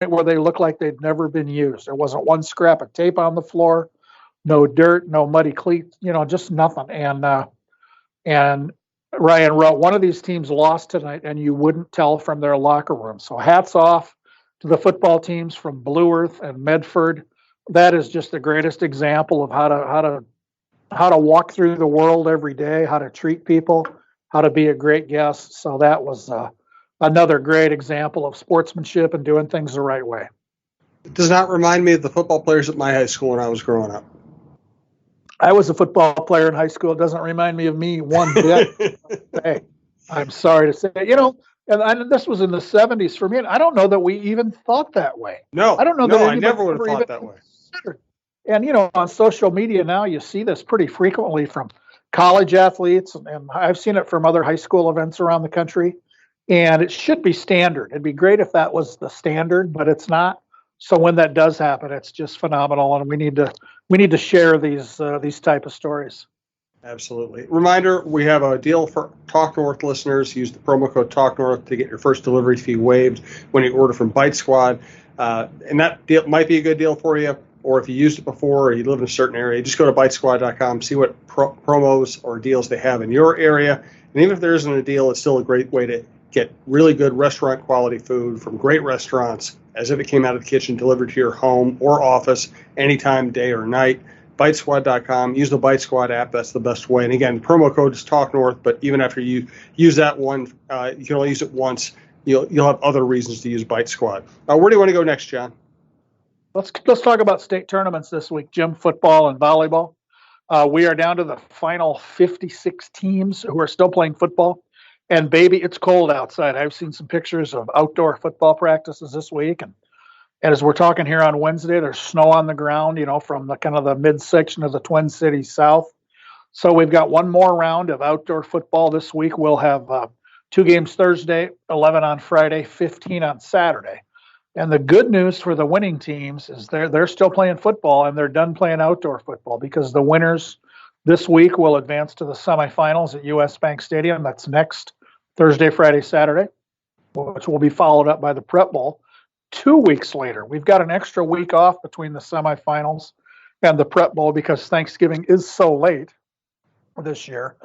where they looked like they'd never been used. There wasn't one scrap of tape on the floor, no dirt, no muddy cleats, just nothing. And Ryan wrote, one of these teams lost tonight, and you wouldn't tell from their locker room. So hats off to the football teams from Blue Earth and Medford. That is just the greatest example of how to walk through the world every day, how to treat people, how to be a great guest. So that was another great example of sportsmanship and doing things the right way. It does not remind me of the football players at my high school when I was growing up. I was a football player in high school. It doesn't remind me of me one bit. Hey, I'm sorry to say, and this was in the 70s for me. And I don't know that we even thought that way. No, I don't know that I never would have thought that way. And, on social media now, you see this pretty frequently from college athletes, and I've seen it from other high school events around the country. And it should be standard. It'd be great if that was the standard, but it's not. So when that does happen, it's just phenomenal, and we need to share these type of stories. Absolutely. Reminder: we have a deal for Talk North listeners. Use the promo code Talk North to get your first delivery fee waived when you order from Bitesquad, and that deal might be a good deal for you. Or if you used it before, or you live in a certain area, just go to bitesquad.com, see what promos or deals they have in your area, and even if there isn't a deal, it's still a great way to get really good restaurant quality food from great restaurants, as if it came out of the kitchen, delivered to your home or office anytime, day or night. Bitesquad.com. Use the Bitesquad app. That's the best way. And again, the promo code is Talk North, but even after you use that one, you can only use it once. You'll have other reasons to use Bitesquad. Where do you want to go next, John? Let's talk about state tournaments this week, gym football and volleyball. We are down to the final 56 teams who are still playing football. And baby, it's cold outside. I've seen some pictures of outdoor football practices this week, and as we're talking here on Wednesday, there's snow on the ground, from the kind of the midsection of the Twin Cities south. So we've got one more round of outdoor football this week. We'll have 2 games Thursday, 11 on Friday, 15 on Saturday. And the good news for the winning teams is they're still playing football, and they're done playing outdoor football, because the winners this week will advance to the semifinals at US Bank Stadium. That's next Thursday, Friday, Saturday, which will be followed up by the Prep Bowl 2 weeks later. We've got an extra week off between the semifinals and the Prep Bowl because Thanksgiving is so late this year.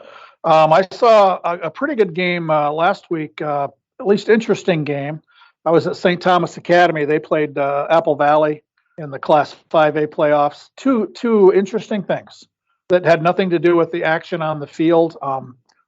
I saw a pretty good game last week, at least interesting game. I was at St. Thomas Academy. They played Apple Valley in the Class 5A playoffs. Two interesting things that had nothing to do with the action on the field.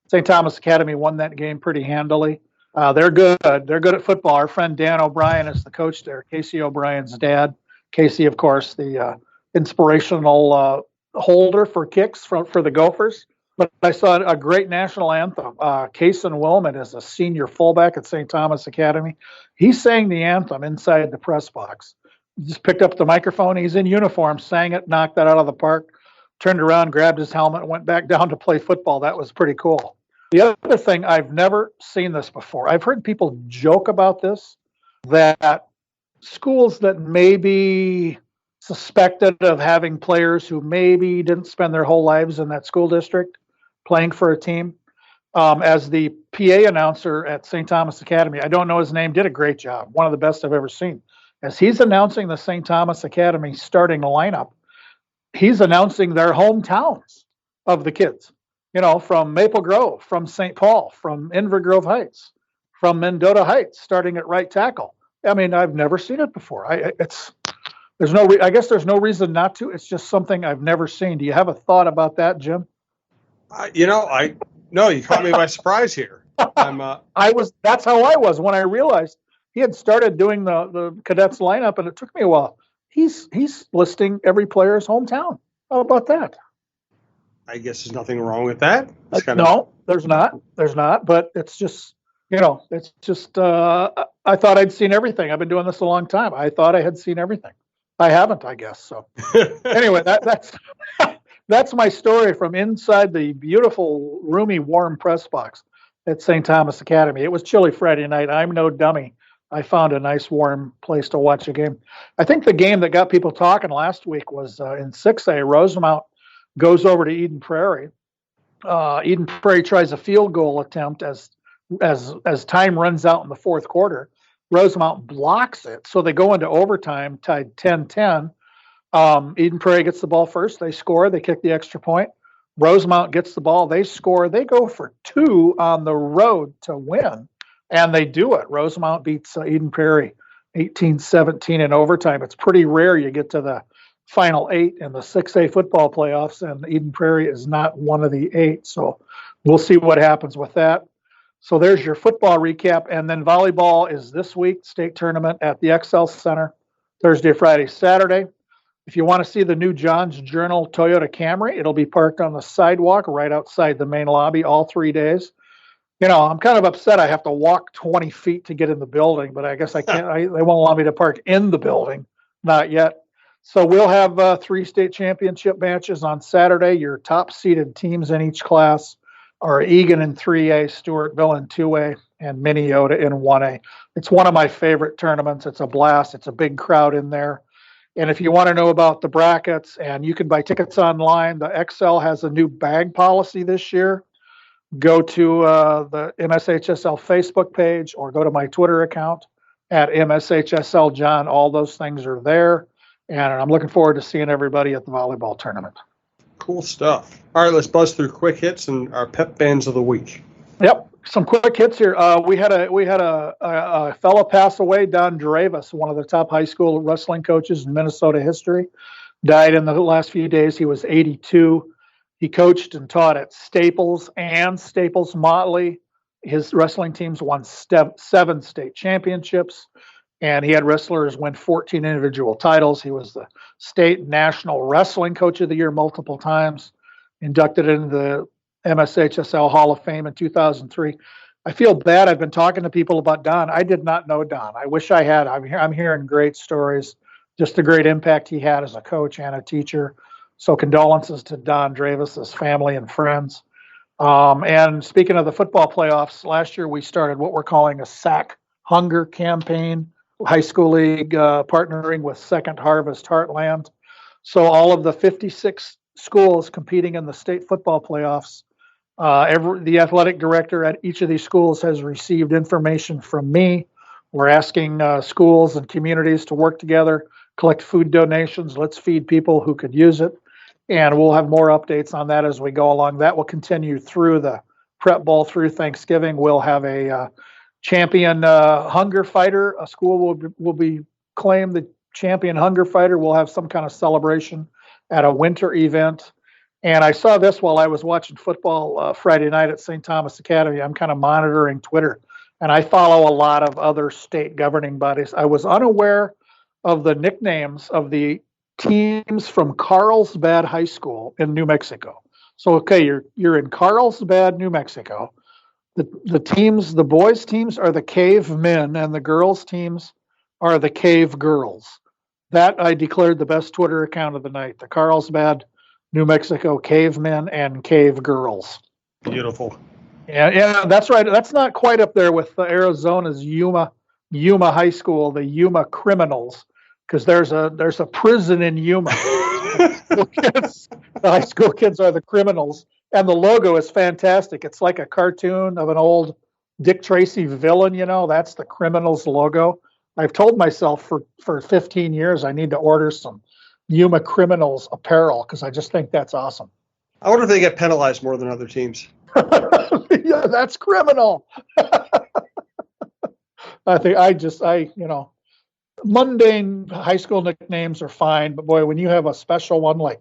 St. Thomas Academy won that game pretty handily. They're good. They're good at football. Our friend Dan O'Brien is the coach there, Casey O'Brien's dad. Casey, of course, the inspirational holder for kicks for the Gophers. But I saw a great national anthem. Kason Willman is a senior fullback at St. Thomas Academy. He sang the anthem inside the press box. He just picked up the microphone. He's in uniform, sang it, knocked that out of the park, turned around, grabbed his helmet, and went back down to play football. That was pretty cool. The other thing, I've never seen this before. I've heard people joke about this, that schools that may be suspected of having players who maybe didn't spend their whole lives in that school district playing for a team. As the PA announcer at St. Thomas Academy, I don't know his name, did a great job. One of the best I've ever seen. As he's announcing the St. Thomas Academy starting lineup, he's announcing their hometowns of the kids. From Maple Grove, from St. Paul, from Inver Grove Heights, from Mendota Heights, starting at right tackle. I mean, I've never seen it before. I guess there's no reason not to. It's just something I've never seen. Do you have a thought about that, Jim? No, you caught me by surprise here. That's how I was when I realized he had started doing the cadets lineup, and it took me a while. He's listing every player's hometown. How about that? I guess there's nothing wrong with that. No, there's not. But it's just, I thought I'd seen everything. I've been doing this a long time. I thought I had seen everything. I haven't, I guess. So anyway, that's my story from inside the beautiful, roomy, warm press box at St. Thomas Academy. It was chilly Friday night. I'm no dummy. I found a nice, warm place to watch a game. I think the game that got people talking last week was in 6A. Rosemount goes over to Eden Prairie. Eden Prairie tries a field goal attempt as time runs out in the fourth quarter. Rosemount blocks it, so they go into overtime, tied 10-10. Eden Prairie gets the ball first. They score. They kick the extra point. Rosemount gets the ball. They score. They go for two on the road to win, and they do it. Rosemount beats Eden Prairie 18-17 in overtime. It's pretty rare you get to the final eight in the 6A football playoffs, and Eden Prairie is not one of the eight. So we'll see what happens with that. So there's your football recap. And then volleyball is this week, state tournament at the XL Center, Thursday, Friday, Saturday. If you want to see the new John's Journal Toyota Camry, it'll be parked on the sidewalk right outside the main lobby all 3 days. You know, I'm kind of upset I have to walk 20 feet to get in the building, but I guess I can't. They won't allow me to park in the building. Not yet. So we'll have 3 state championship matches on Saturday. Your top seeded teams in each class are Egan in 3A, Stewartville in 2A, and Minneota in 1A. It's one of my favorite tournaments. It's a blast. It's a big crowd in there. And if you want to know about the brackets, and you can buy tickets online, the XL has a new bag policy this year. Go to the MSHSL Facebook page or go to my Twitter account at MSHSL John. All those things are there. And I'm looking forward to seeing everybody at the volleyball tournament. Cool stuff. All right, let's buzz through quick hits and our Pep Bands of the week. Yep, some quick hits here. We had a fellow pass away, Don Dravis, one of the top high school wrestling coaches in Minnesota history. Died in the last few days. He was 82. He coached and taught at Staples and Staples Motley. His wrestling teams won 7 state championships, and he had wrestlers win 14 individual titles. He was the state and national wrestling coach of the year multiple times, inducted into the MSHSL Hall of Fame in 2003. I feel bad. I've been talking to people about Don. I did not know Don. I wish I had. I'm hearing great stories, just the great impact he had as a coach and a teacher. So condolences to Don Dravis' family and friends. And speaking of the football playoffs, last year we started what we're calling a SAC Hunger campaign, high school league, partnering with Second Harvest Heartland. So all of the 56 schools competing in the state football playoffs, the athletic director at each of these schools has received information from me. We're asking schools and communities to work together, collect food donations. Let's feed people who could use it. And we'll have more updates on that as we go along. That will continue through the Prep Bowl through Thanksgiving. We'll have a champion hunger fighter. A school will be claimed the champion hunger fighter. We'll have some kind of celebration at a winter event. And I saw this while I was watching football Friday night at St. Thomas Academy. I'm kind of monitoring Twitter, and I follow a lot of other state governing bodies. I was unaware of the nicknames of the teams from Carlsbad High School in New Mexico. So, okay, you're in Carlsbad, New Mexico. The teams, the boys' teams are the Cave Men, and the girls' teams are the Cave Girls. That I declared the best Twitter account of the night. The Carlsbad, New Mexico Cavemen and Cave Girls. Beautiful. Yeah, that's right. That's not quite up there with Arizona's Yuma High School, the Yuma Criminals, because there's a prison in Yuma. The high school kids are the criminals, and the logo is fantastic. It's like a cartoon of an old Dick Tracy villain. You know, that's the Criminals logo. I've told myself for 15 years I need to order some Yuma Criminals apparel because I just think that's awesome. I wonder if they get penalized more than other teams. Yeah, that's criminal. Mundane high school nicknames are fine, but boy, when you have a special one like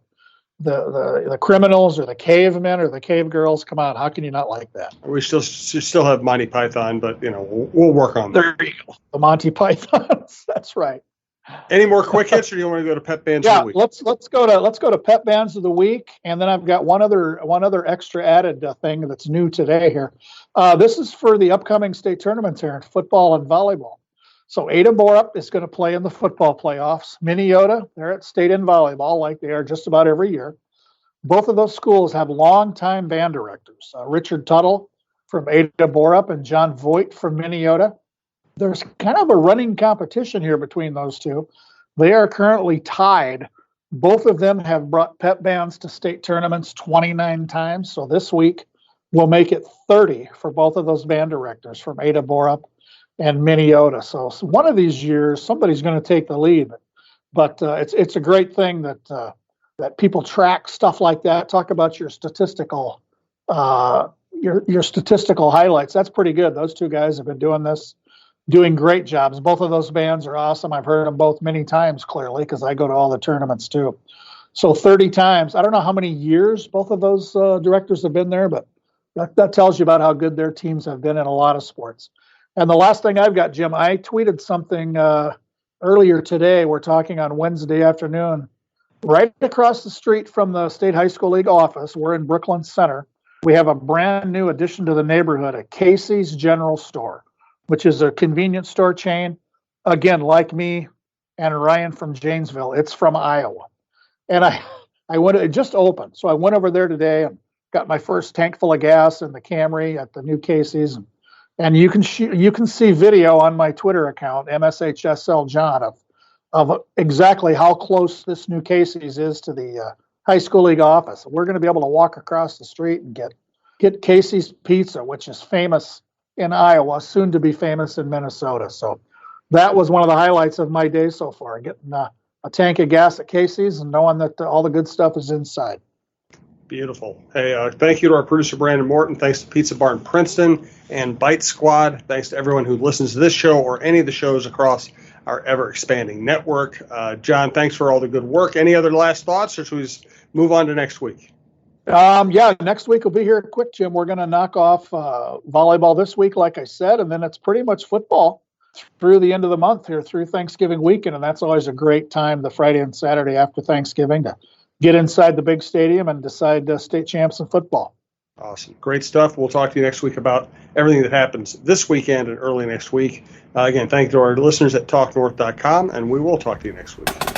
the Criminals or the Cavemen or the Cave Girls, come on, how can you not like that? We still have Monty Python, but we'll work on that. There you go. The Monty Pythons. That's right. Any more quick hits, or do you want to go to Pep Bands of the week? let's go to Pep Bands of the week, and then I've got one other extra added thing that's new today here. This is for the upcoming state tournaments here in football and volleyball. So Ada Borup is going to play in the football playoffs. Minneota, they're at state in volleyball, like they are just about every year. Both of those schools have longtime band directors, Richard Tuttle from Ada Borup and John Voigt from Minneota. There's kind of a running competition here between those two. They are currently tied. Both of them have brought pep bands to state tournaments 29 times. So this week we'll make it 30 for both of those band directors from Ada Borup and Minnesota. So one of these years, somebody's going to take the lead. But it's a great thing that people track stuff like that. Talk about your statistical your statistical highlights. That's pretty good. Those two guys have been doing this, doing great jobs. Both of those bands are awesome. I've heard them both many times, clearly, because I go to all the tournaments too. So 30 times. I don't know how many years both of those directors have been there, but that tells you about how good their teams have been in a lot of sports. And the last thing I've got, Jim, I tweeted something earlier today. We're talking on Wednesday afternoon. Right across the street from the State High School League office, we're in Brooklyn Center. We have a brand new addition to the neighborhood, a Casey's General Store, which is a convenience store chain. Again, like me and Ryan from Janesville, it's from Iowa. And I went, it just opened. So I went over there today and got my first tank full of gas in the Camry at the new Casey's. And you can see video on my Twitter account, MSHSL John, of exactly how close this new Casey's is to the high school league office. We're going to be able to walk across the street and get Casey's Pizza, which is famous in Iowa, soon to be famous in Minnesota. So that was one of the highlights of my day so far, getting a tank of gas at Casey's and knowing that all the good stuff is inside. Beautiful. Hey, thank you to our producer, Brandon Morton. Thanks to Pizza Barn Princeton and Bitesquad. Thanks to everyone who listens to this show or any of the shows across our ever-expanding network. John, thanks for all the good work. Any other last thoughts, or should we just move on to next week? Yeah, next week will be here quick, Jim. We're going to knock off volleyball this week, like I said, and then it's pretty much football through the end of the month here, through Thanksgiving weekend, and that's always a great time, the Friday and Saturday after Thanksgiving, to get inside the big stadium and decide state champs in football. Awesome. Great stuff. We'll talk to you next week about everything that happens this weekend and early next week. Again, thank you to our listeners at TalkNorth.com, and we will talk to you next week.